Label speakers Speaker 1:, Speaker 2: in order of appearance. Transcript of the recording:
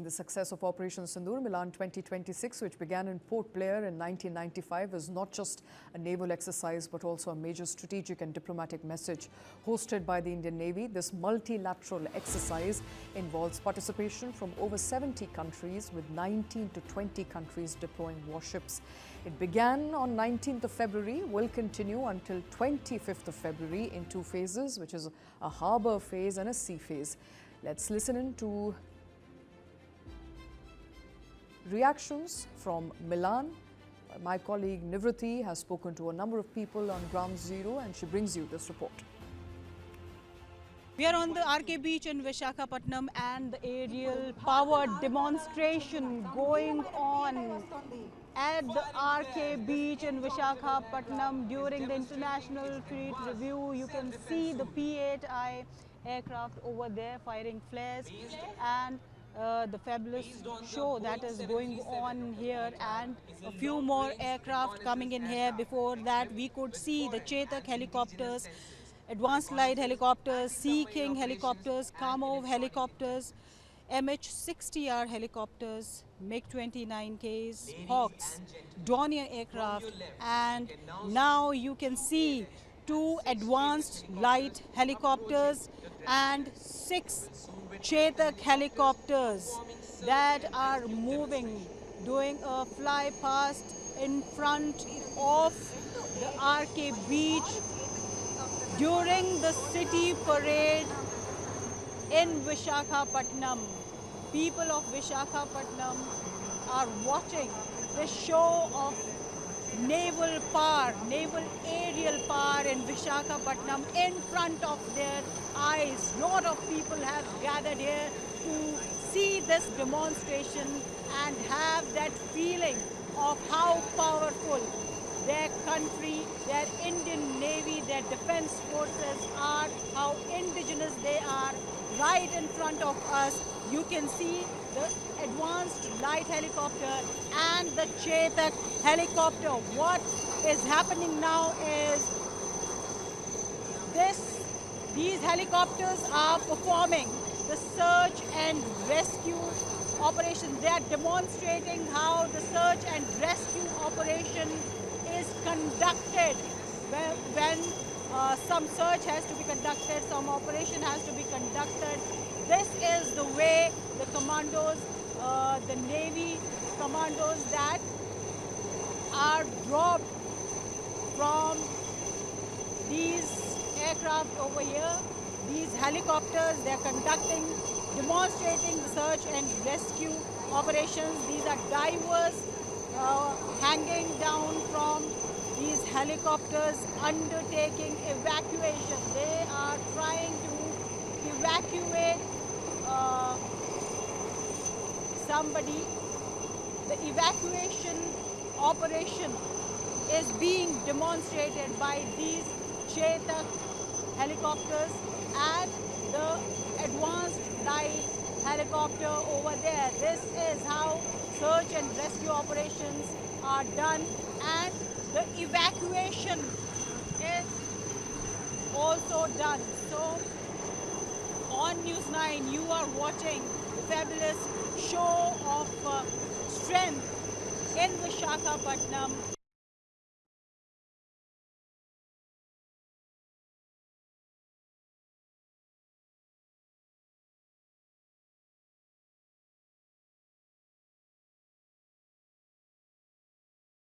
Speaker 1: The success of Operation Sindoor Milan 2026, which began in Port Blair in 1995, is not just a naval exercise but also a major strategic and diplomatic message. Hosted by the Indian Navy, this multilateral exercise involves participation from over 70 countries, with 19 to 20 countries deploying warships. It began on 19th of February, will continue until 25th of February in two phases, which is a harbour phase and a sea phase. Let's listen in to reactions from Milan. My colleague Nivriti has spoken to a number of people on Ground Zero and she brings you this report.
Speaker 2: We are on the RK beach in Visakhapatnam and the aerial powered demonstration going on at the RK beach in Visakhapatnam during the International Fleet Review. You can see the P-8I aircraft over there firing flares and the fabulous show that is going on here, and a few more aircraft coming in here. Before that, we could see the Chetak helicopters, Advanced Light helicopters, Sea King helicopters, Kamov helicopters, MH-60R helicopters, MiG-29Ks, Hawks, Dornier aircraft, and now you can see two Advanced Light helicopters and 6 Chetak helicopters that are moving, doing a fly past in front of the RK beach during the city parade in Visakhapatnam. People of Visakhapatnam are watching the show of naval power, naval aerial power in Visakhapatnam in front of their eyes. Lot of people have gathered here to see this demonstration and have that feeling of how powerful their country, their Indian Navy, their defense forces are, how indigenous they are. Right in front of us, you can see the Advanced Light helicopter and the Chetak helicopter. What is happening now is these helicopters are performing the search and rescue operation. They are demonstrating how the search and rescue operation is conducted. When some search has to be conducted, some operation has to be conducted. This is the way the commandos, the Navy commandos that are dropped from these aircraft over here, these helicopters, they are conducting, demonstrating the search and rescue operations. These are divers hanging down from these helicopters, undertaking evacuation. They are trying to evacuate somebody. The evacuation operation is being demonstrated by these Chetak helicopters and the Advanced Light helicopter over there. This is how search and rescue operations are done, and the evacuation is also done. So on News 9, you are watching the fabulous show of strength in Visakhapatnam